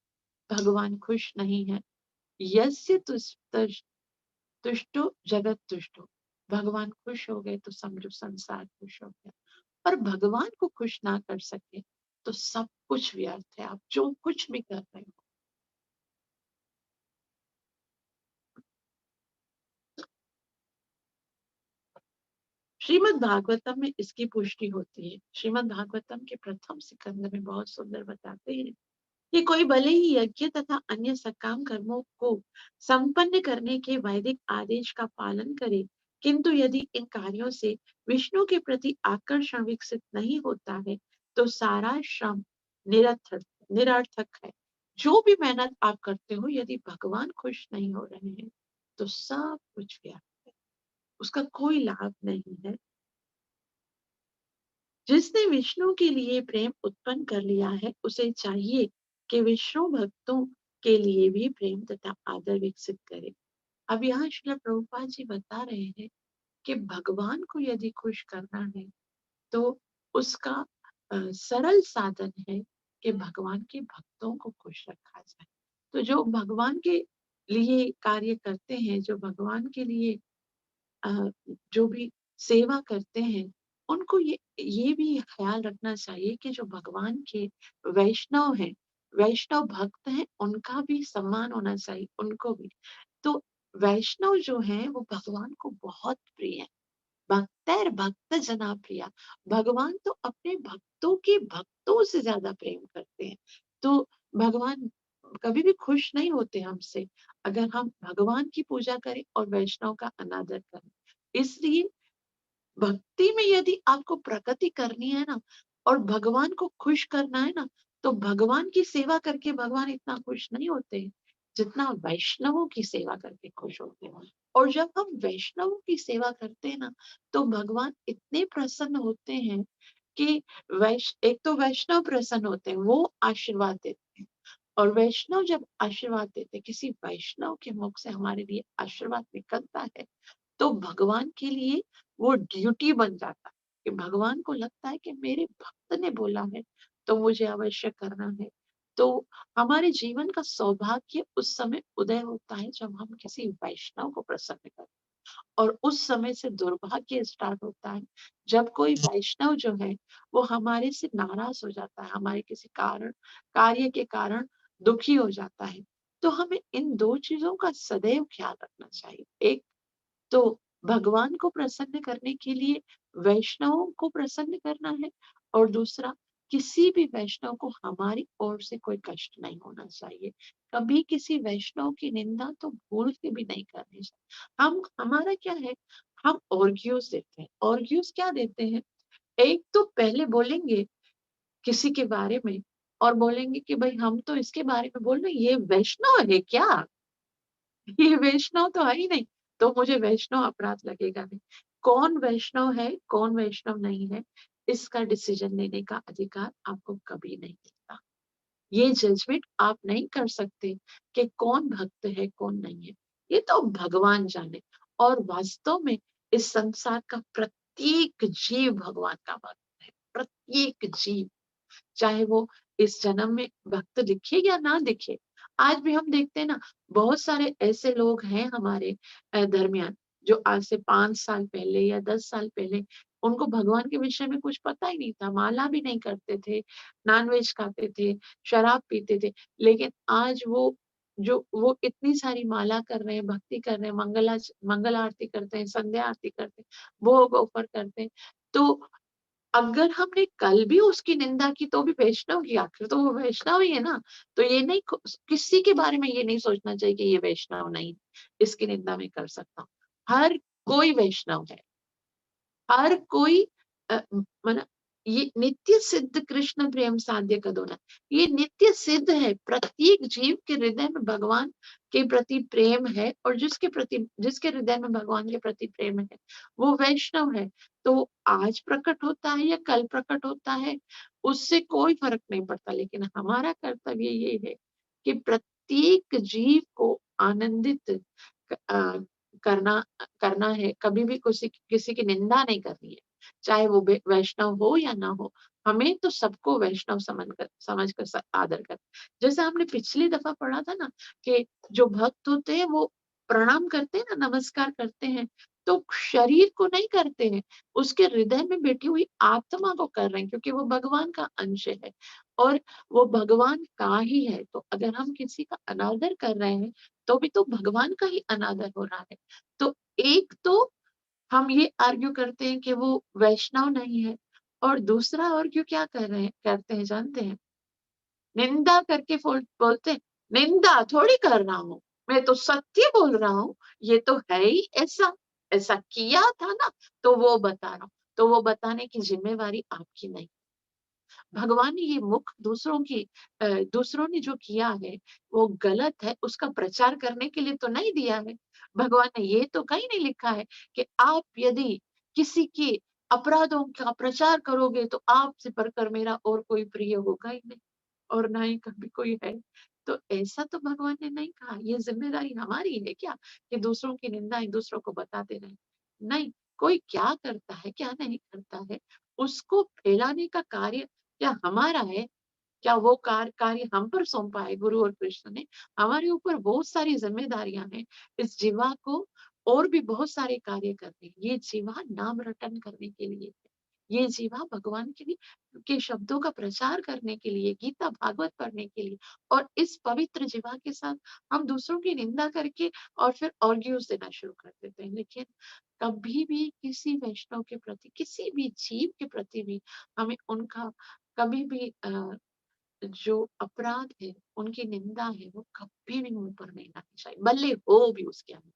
S1: भगवान खुश नहीं है। यस्य तुष्टो जगत तुष्टो, भगवान खुश हो गए तो समझो संसार खुश हो गया। पर भगवान को खुश ना कर सके तो सब कुछ व्यर्थ है, आप जो कुछ भी कर रहे हो। श्रीमद् भागवतम में इसकी पुष्टि होती है। श्रीमद् भागवतम के प्रथम स्कंद में बहुत सुंदर बताते हैं कि कोई भले ही यज्ञ तथा अन्य सकाम कर्मों को संपन्न करने के वैदिक आदेश का पालन करे, किंतु यदि इन कार्यों से विष्णु के प्रति आकर्षण विकसित नहीं होता है, तो सारा श्रम निरर्थक निरर्थक है। जो भी मेहनत आप करते हो, यदि भगवान खुश नहीं हो रहे हैं, तो सब कुछ व्यर्थ है, उसका कोई लाभ नहीं है। जिसने विष्णु के लिए प्रेम उत्पन्न कर लिया है, उसे चाहिए कि विष्णु भक्तों के लिए भी प्रेम तथा आदर विकसित करे। अब यहाँ श्रील प्रभुपाद जी बता रहे हैं कि भगवान को यदि खुश करना है, तो उसका सरल साधन है कि भगवान के भक्तों को खुश रखा जाए। तो जो भगवान के लिए कार्य करते हैं, जो भगवान के लिए अ, जो भी सेवा करते हैं, उनको ये भी ख़्याल रखना चाहिए कि जो भगवान के वैष्णव हैं, वैष्णव भक्त हैं, उनका भी सम्मान होना चाहिए, उनको भी। तो वैष्णव जो हैं, वो भगवान को बहुत प्रिय हैं। भक्तैर्भक्त जना प्रिया। भगवान तो अपने भक्तों के भक्तों से ज़्यादा प्रेम करते हैं। तो भगवान कभी भी खुश नहीं होते हमसे, अगर हम भगवान की पूजा करें और वैष्णव का अनादर करें। इसलिए भक्ति में यदि आपको प्रगति करनी है ना और भगवान को खुश करना है ना, तो भगवान की सेवा करके भगवान इतना खुश नहीं होते हैं, जितना वैष्णवों की सेवा करके खुश होते हैं। और जब हम वैष्णवों की सेवा करते हैं ना, तो भगवान इतने प्रसन्न होते हैं कि एक तो वैष्णव प्रसन्न होते हैं, वो आशीर्वाद देते हैं। और वैष्णव जब आशीर्वाद देते हैं, किसी वैष्णव के मुख से हमारे लिए आशीर्वाद निकलता है, तो भगवान के लिए वो ड्यूटी बन जाता है कि भगवान को लगता है कि मेरे भक्त ने बोला है तो मुझे अवश्य करना है। तो हमारे जीवन का सौभाग्य उस समय उदय होता है जब हम किसी वैष्णव को प्रसन्न करते हैं। और उस समय से दुर्भाग्य स्टार्ट होता है जब कोई वैष्णव जो है वो हमारे से नाराज हो जाता है, हमारे किसी कारण कार्य के कारण दुखी हो जाता है। तो हमें इन दो चीजों का सदैव ख्याल रखना चाहिए। एक तो भगवान को प्रसन्न करने के लिए वैष्णवों को प्रसन्न करना है और दूसरा किसी भी वैष्णव को हमारी ओर से कोई कष्ट नहीं होना चाहिए। कभी किसी वैष्णव की निंदा तो भूल के भी नहीं करनी चाहिए। हम हमारा क्या है, हम ऑर्ग्यूज देते हैं। ऑर्ग्यूज क्या देते हैं, एक तो पहले बोलेंगे किसी के बारे में और बोलेंगे कि भाई हम तो इसके बारे में बोल रहे हैं, ये वैष्णव है क्या? ये वैष्णव तो है ही नहीं, तो मुझे वैष्णव अपराध लगेगा नहीं। कौन वैष्णव है, कौन वैष्णव नहीं है, इसका डिसीजन लेने का अधिकार आपको कभी नहीं मिलता। ये जजमेंट आप नहीं कर सकते कि कौन भक्त है, कौन नहीं है। ये तो भगवान जाने। और वास्तव में इस संसार का प्रत्येक जीव भगवान का भक्त है। प्रत्येक जीव। चाहे वो इस जन्म में भक्त दिखे या ना दिखे। आज भी हम देखते हैं ना, बहुत सारे ऐसे लोग हैं हमारे दरमियान जो आज से 5 साल पहले या 10 साल पहले उनको भगवान के विषय में कुछ पता ही नहीं था, माला भी नहीं करते थे, नॉन-वेज खाते थे, शराब पीते थे। लेकिन आज वो इतनी सारी माला कर रहे हैं, भक्ति कर रहे हैं, मंगल आरती करते हैं, संध्या आरती करते हैं, भोग ऑफर करते हैं। तो अगर हमने कल भी उसकी निंदा की तो भी वैष्णव की, आखिर तो वो वैष्णव ही है ना। तो ये नहीं किसी के बारे में ये नहीं सोचना चाहिए कि ये वैष्णव नहीं, इसकी निंदा मैं कर सकता हूँ। हर कोई वैष्णव है। हर कोई मतलब ये नित्य सिद्ध कृष्ण प्रेम साध्य कदोना, ये नित्य सिद्ध है। प्रत्येक जीव के हृदय में भगवान के प्रति प्रेम है और जिसके हृदय में भगवान के प्रति प्रेम है, वो वैष्णव है। तो आज प्रकट होता है या कल प्रकट होता है, उससे कोई फर्क नहीं पड़ता। लेकिन हमारा कर्तव्य ये है कि प्रत्येक जीव को आनंदित करना करना है, कभी भी किसी की निंदा नहीं करनी है, चाहे वो वैष्णव हो या ना हो। हमें तो सबको वैष्णव समझ कर आदर कर। जैसे हमने पिछली दफा पढ़ा था ना कि जो भक्त होते हैं वो प्रणाम करते हैं ना, नमस्कार करते हैं, तो शरीर को नहीं करते हैं, उसके हृदय में बैठी हुई आत्मा को कर रहे हैं, क्योंकि वो भगवान का अंश है और वो भगवान का ही है। तो अगर हम किसी का अनादर कर रहे हैं तो भी तो भगवान का ही अनादर हो रहा है। तो एक तो हम ये आर्ग्यू करते हैं कि वो वैष्णव नहीं है और दूसरा आर्ग्यू क्या करते हैं जानते हैं? निंदा करके बोलते हैं, निंदा थोड़ी कर रहा हूँ, मैं तो सत्य बोल रहा हूँ, ये तो है ही ऐसा, ऐसा किया था ना, तो वो बता रहा हूँ। तो वो बताने की जिम्मेवारी आपकी नहीं। भगवान ने ये मुख दूसरों ने जो किया है वो गलत है, उसका प्रचार करने के लिए तो नहीं दिया है। भगवान ने ये तो कहीं नहीं लिखा है कि आप यदि किसी के अपराधों का प्रचार करोगे तो आपसे बढ़कर मेरा और कोई प्रिय होगा ही नहीं और ना ही कभी कोई है। तो ऐसा तो भगवान ने नहीं कहा। ये जिम्मेदारी हमारी है क्या कि दूसरों की निंदा दूसरों को बताते रहें? नहीं, कोई क्या करता है, क्या नहीं करता है, उसको फैलाने का कार्य क्या हमारा है? क्या वो कार्य हम पर सौंपा है गुरु और कृष्ण ने? हमारे ऊपर बहुत सारी जिम्मेदारियां हैं इस जीवा को और भी बहुत सारे कार्य करने। ये जीवा नाम रटन करने के लिए है। ये जीवा भगवान के शब्दों का प्रचार करने के लिए, गीता भागवत पढ़ने के लिए, और इस पवित्र जीवा के साथ हम दूसरों की निंदा करके और फिर आर्ग्यूज देना शुरू कर देते हैं। लेकिन कभी भी किसी वैष्णव के प्रति, किसी भी जीव के प्रति भी हमें उनका कभी भी जो अपराध है, उनकी निंदा है, वो कभी भी मुंह पर नहीं लानी चाहिए, भले हो भी उसके अंदर,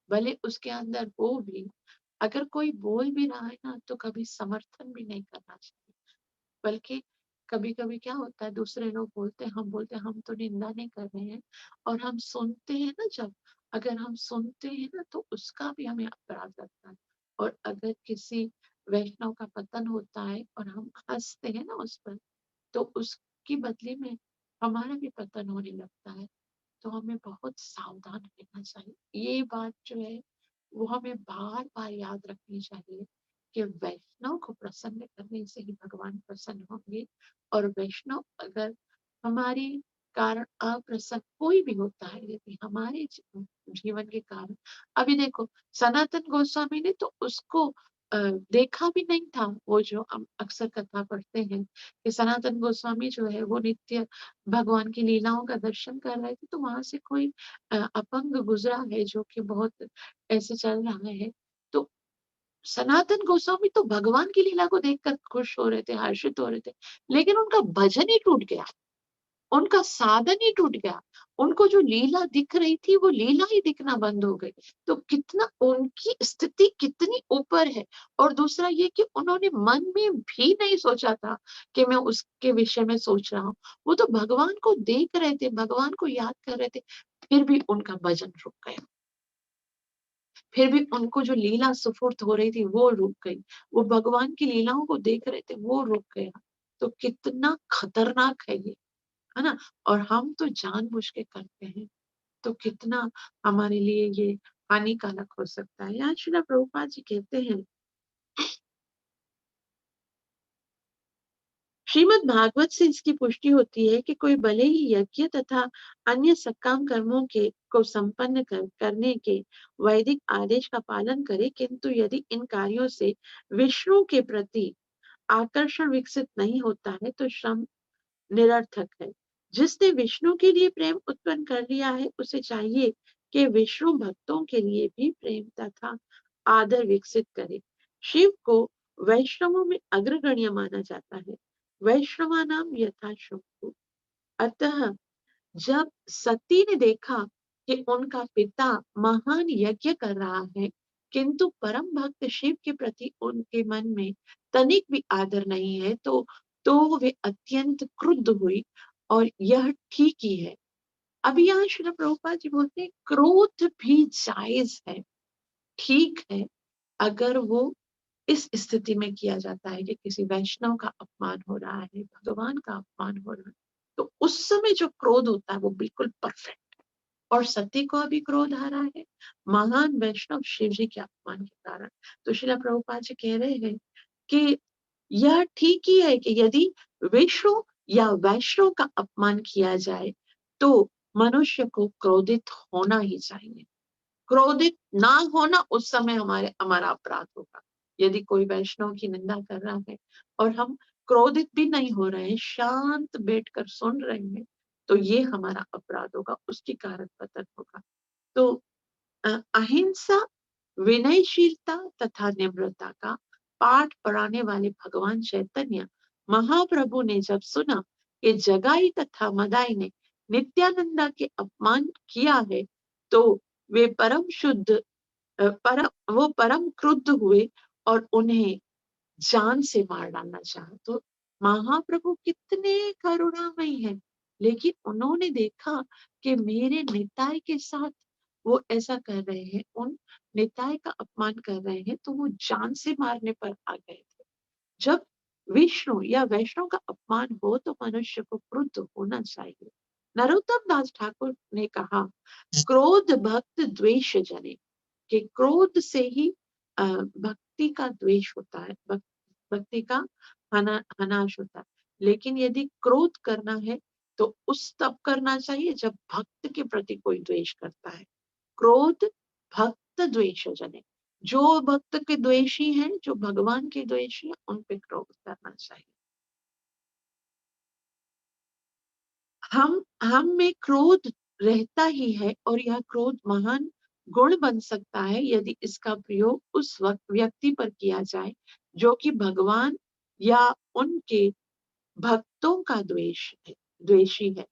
S1: भले उसके अंदर हो भी। अगर कोई बोल भी रहा है ना, तो कभी समर्थन भी नहीं करना चाहिए। बल्कि कभी-कभी क्या होता है, दूसरे लोग बोलते हैं, हम बोलते हैं हम तो निंदा नहीं कर रहे हैं, और हम सुनते हैं ना जब, अगर हम सुनते हैं ना तो उसका भी हमें अपराध लगता है। और अगर किसी वैष्णव का पतन होता है और हम हँसते हैं ना उस पर, तो उसकी बदले में हमारा भी पतन होने लगता है। तो हमें बहुत सावधान रहना चाहिए। ये बात जो है वो हमें बार-बार याद रखनी चाहिए कि वैष्णव को प्रसन्न करने से ही भगवान प्रसन्न होंगे। और वैष्णव अगर हमारे कारण अप्रसन्न कोई भी होता है, यदि हमारे जीवन के कारण, अभी देखो सनातन गोस्वामी ने तो उसको देखा भी नहीं था। वो जो हम अक्सर कथा पढ़ते हैं कि सनातन गोस्वामी जो है वो नित्य भगवान की लीलाओं का दर्शन कर रहे थे, तो वहां से कोई अपंग गुजरा है जो कि बहुत ऐसे चल रहा है। तो सनातन गोस्वामी तो भगवान की लीला को देखकर खुश हो रहे थे, हर्षित हो रहे थे, लेकिन उनका भजन ही टूट गया, उनका साधन ही टूट गया। उनको जो लीला दिख रही थी वो लीला ही दिखना बंद हो गई। तो कितना उनकी स्थिति कितनी ऊपर है। और दूसरा ये कि उन्होंने मन में भी नहीं सोचा था कि मैं उसके विषय में सोच रहा हूँ। वो तो भगवान को देख रहे थे, भगवान को याद कर रहे थे, फिर भी उनका भजन रुक गया। फिर भी उनको जो लीला सुफुर्द हो रही थी वो रुक गई। वो भगवान की लीलाओं को देख रहे थे, वो रुक गया। तो कितना खतरनाक है ये, है ना? और हम तो जानबूझ के करते हैं, तो कितना हमारे लिए ये हानिकारक हो सकता है। यहाँ श्रील प्रभुपाद जी कहते हैं, श्रीमद् भागवत से इसकी पुष्टि होती है कि कोई भले ही यज्ञ तथा अन्य सकाम कर्मों के को संपन्न करने के वैदिक आदेश का पालन करे, किंतु यदि इन कार्यों से विष्णु के प्रति आकर्षण विकसित नहीं होता है तो श्रम निरर्थक है। जिसने विष्णु के लिए प्रेम उत्पन्न कर लिया है, उसे चाहिए कि विष्णु भक्तों के लिए भी प्रेम तथा आदर विकसित करे। शिव को वैष्णवों में अग्रगण्य माना जाता है। वैष्णवानाम यथा शंभु। अतः जब सती ने देखा कि उनका पिता महान यज्ञ कर रहा है, किंतु परम भक्त शिव के प्रति उनके मन में तनिक भी आदर नहीं है, तो वे अत्यंत क्रुद्ध हुई, और यह ठीक ही है। अभी यहाँ श्रील प्रभुपाद जी बोलते हैं क्रोध भी जायज है, ठीक है, अगर वो इस स्थिति में किया जाता है कि किसी वैष्णव का अपमान हो रहा है, भगवान का अपमान हो रहा है, तो उस समय जो क्रोध होता है वो बिल्कुल परफेक्ट। और सती को अभी क्रोध आ रहा है महान वैष्णव शिव जी के अपमान के कारण। तो श्रील प्रभुपाद जी कह रहे हैं कि यह ठीक ही है कि यदि विष्णु या वैष्णव का अपमान किया जाए तो मनुष्य को क्रोधित होना ही चाहिए। क्रोधित ना होना उस समय हमारा अपराध होगा। यदि कोई वैष्णव की निंदा कर रहा है और हम क्रोधित भी नहीं हो रहे हैं, शांत बैठकर सुन रहे हैं, तो ये हमारा अपराध होगा, उसके कारण पतन होगा। तो अहिंसा, विनयशीलता तथा निम्रता का पाठ पढ़ाने वाले भगवान चैतन्य महाप्रभु ने जब सुना कि जगाई तथा मदाई ने नित्यानंदा के अपमान किया है, तो वे परम क्रुद्ध हुए और उन्हें जान से मार डालना चाहा। तो महाप्रभु कितने करुणामयी हैं, लेकिन उन्होंने देखा कि मेरे निताय के साथ वो ऐसा कर रहे हैं, उन निताय का अपमान कर रहे हैं, तो वो जान से मारने पर आ गए थे। जब विष्णु या वैष्णव का अपमान हो तो मनुष्य को क्रुद्ध होना चाहिए। नरोत्तम दास ठाकुर ने कहा, क्रोध भक्त द्वेष जने, कि क्रोध से ही भक्ति का द्वेष होता है, भक्ति का हनाश होता है। लेकिन यदि क्रोध करना है तो उस तब करना चाहिए जब भक्त के प्रति कोई द्वेष करता है। क्रोध भक्त द्वेषजने, जो भक्त के द्वेषी हैं, जो भगवान के द्वेषी हैं, उन पे क्रोध करना चाहिए। हम में क्रोध रहता ही है और यह क्रोध महान गुण बन सकता है यदि इसका प्रयोग उस वक्त व्यक्ति पर किया जाए जो कि भगवान या उनके भक्तों का द्वेषी है।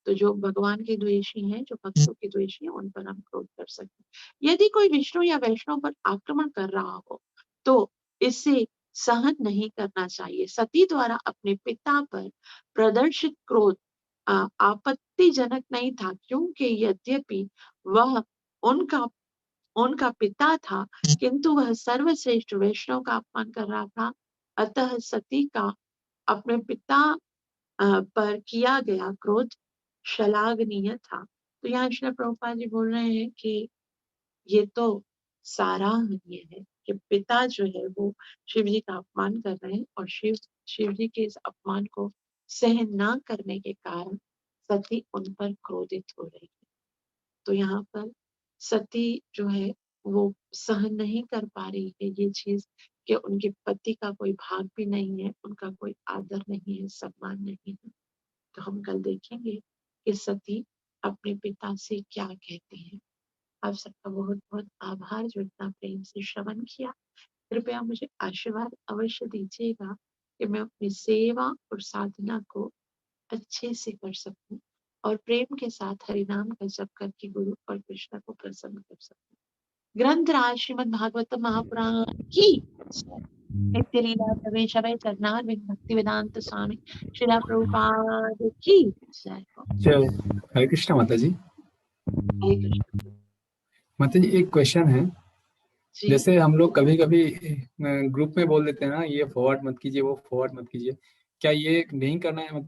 S1: तो जो भगवान के द्वेषी हैं, जो भक्तों के द्वेषी हैं, उन पर हम क्रोध कर सकते हैं। यदि कोई विष्णु या वैष्णव पर आक्रमण कर रहा हो तो इसे सहन नहीं करना चाहिए। सती द्वारा अपने पिता पर प्रदर्शित क्रोध आपत्तिजनक नहीं था, क्योंकि यद्यपि वह उनका उनका पिता था, किंतु वह सर्वश्रेष्ठ वैष्णव का अपमान कर रहा था। अतः सती का अपने पिता पर किया गया क्रोध श्लाघनीय था। तो यहाँ श्रील प्रभुपाद जी बोल रहे हैं कि ये तो सराहनीय है कि पिता जो है वो शिव जी का अपमान कर रहे हैं और शिव जी के इस अपमान को सहन ना करने के कारण सती उन पर क्रोधित हो रही है। तो यहाँ पर सती जो है वो सहन नहीं कर पा रही है ये चीज कि उनके पति का कोई भाग भी नहीं है, उनका कोई आदर नहीं है, सम्मान नहीं है। तो हम कल देखेंगे कि सती अपने पिता से क्या कहती है। आप सबका बहुत बहुत आभार जो इतना प्रेम से श्रवण किया। कृपया मुझे आशीर्वाद अवश्य दीजिएगा कि मैं अपनी सेवा और साधना को अच्छे से कर सकूं और प्रेम के साथ हरिनाम का जप करके गुरु और कृष्ण को प्रसन्न कर सकूं। ग्रंथराज श्रीमद् भागवत महापुराण की जय। नित्य लीला प्रवेश चरणार भक्ति वेदांत स्वामी श्रीला प्रभुपाद की जय हो।
S2: जय हरे कृष्णा माता जी।
S1: हरे कृष्ण
S2: माता जी एक क्वेश्चन है,
S1: जी।
S2: जैसे हम लोग कभी कभी ग्रुप में बोल देते हैं ना, ये फॉरवर्ड मत कीजिए, वो फॉरवर्ड मत कीजिए, क्या ये नहीं करना है?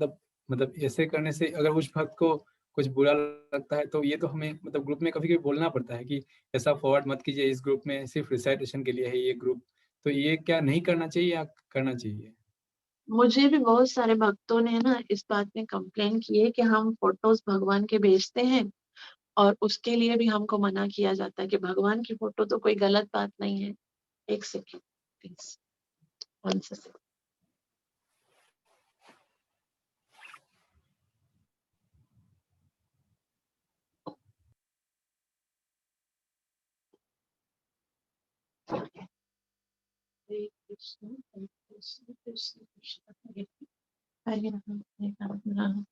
S2: मतलब ऐसे करने से अगर उस भक्त को कुछ बुरा लगता है तो ये तो हमें मतलब ग्रुप में कभी कभी बोलना पड़ता है कि ऐसा फॉरवर्ड मत कीजिए, इस ग्रुप में सिर्फ रिसाइटेशन के लिए है ये ग्रुप, तो ये क्या नहीं करना चाहिए या करना चाहिए?
S1: मुझे भी बहुत सारे भक्तों ने ना इस बात में कंप्लेन की है कि हम फोटोज भगवान के भेजते हैं और उसके लिए भी हमको मना किया जाता है कि भगवान की फोटो तो कोई गलत बात नहीं है। एक सेकेंड प्लीज, वन सेकेंड। हरे कृष्ण हरे कृष्ण कृष्ण कृष्ण हरे हरे, हरे राम हरे राम राम राम।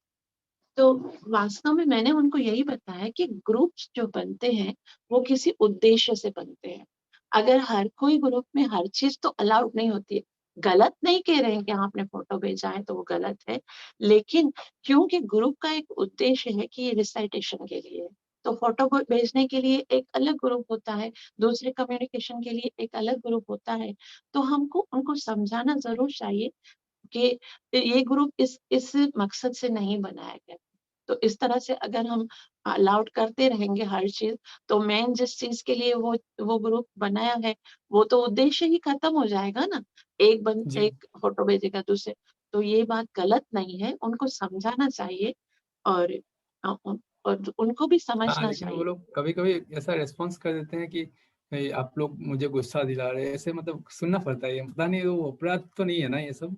S1: तो वास्तव में मैंने उनको यही बताया कि ग्रुप्स जो बनते हैं वो किसी उद्देश्य से बनते हैं। अगर हर कोई ग्रुप में हर चीज तो अलाउड नहीं होती है। गलत नहीं कह रहे हैं कि आपने फोटो भेजा है तो वो गलत है, लेकिन क्योंकि ग्रुप का एक उद्देश्य है कि ये रिसाइटेशन के लिए है, तो फोटो भेजने के लिए एक अलग ग्रुप होता है, दूसरे कम्युनिकेशन के लिए एक अलग ग्रुप होता है। तो हमको उनको समझाना जरूर चाहिए कि ये ग्रुप इस मकसद से नहीं बनाया गया। तो इस तरह से अगर हम अलाउड करते रहेंगे हर चीज, तो मेन जिस चीज के लिए वो ग्रुप बनाया है वो तो उद्देश्य ही खत्म हो जाएगा ना।
S2: जी
S1: एक फोटो भेजेगा दूसरे, तो ये बात गलत नहीं है, उनको समझाना चाहिए और और उनको भी
S2: हाँ,
S1: समझना
S2: लेकिन वो
S1: चाहिए।
S2: लोग कभी कभी ऐसा रेस्पॉन्स कर देते हैं कि "ए, आप लोग मुझे गुस्सा दिला रहे हैं", ऐसे मतलब सुनना पड़ता है। ये पता नहीं वो अपराध तो नहीं है ना ये सब?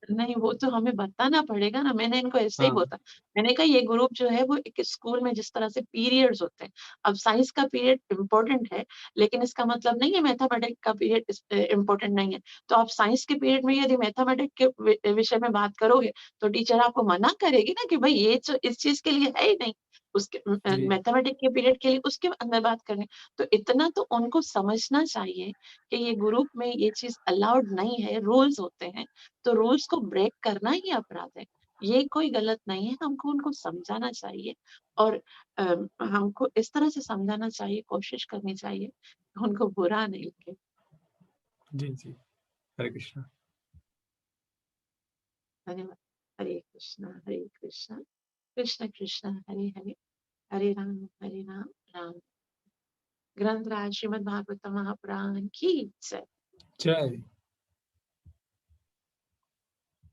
S1: नहीं, वो तो हमें बताना पड़ेगा ना। मैंने इनको ऐसे ही
S2: हाँ
S1: बोला। मैंने कहा ये ग्रुप जो है वो एक स्कूल में जिस तरह से पीरियड्स होते हैं। अब साइंस का पीरियड इम्पोर्टेंट है, लेकिन इसका मतलब नहीं है मैथमेटिक्स का पीरियड इम्पोर्टेंट नहीं है। तो आप साइंस के पीरियड में यदि मैथमेटिक्स के विषय में बात करोगे, तो टीचर आपको मना करेगी ना कि भाई ये जो इस चीज के लिए है ही नहीं। उसके
S2: जी।
S1: मैथमेटिक्स के पीरियड के लिए उसके अंदर बात करनी। तो इतना तो उनको समझना चाहिए कि ये ग्रुप में ये चीज अलाउड नहीं है, रूल्स होते हैं। तो रूल्स को ब्रेक करना ही अपराध है। ये कोई गलत नहीं है, हमको उनको समझाना चाहिए और हमको इस तरह से समझाना चाहिए, कोशिश करनी चाहिए, उनको बुरा नहीं लगे।
S2: जी जी। हरे कृष्णा।
S1: धन्यवाद। हरे कृष्णा कृष्ण कृष्ण हरे हरे, हरे राम राम। ग्रंथराज श्रीमद् भागवत महापुराण की जय।
S2: जय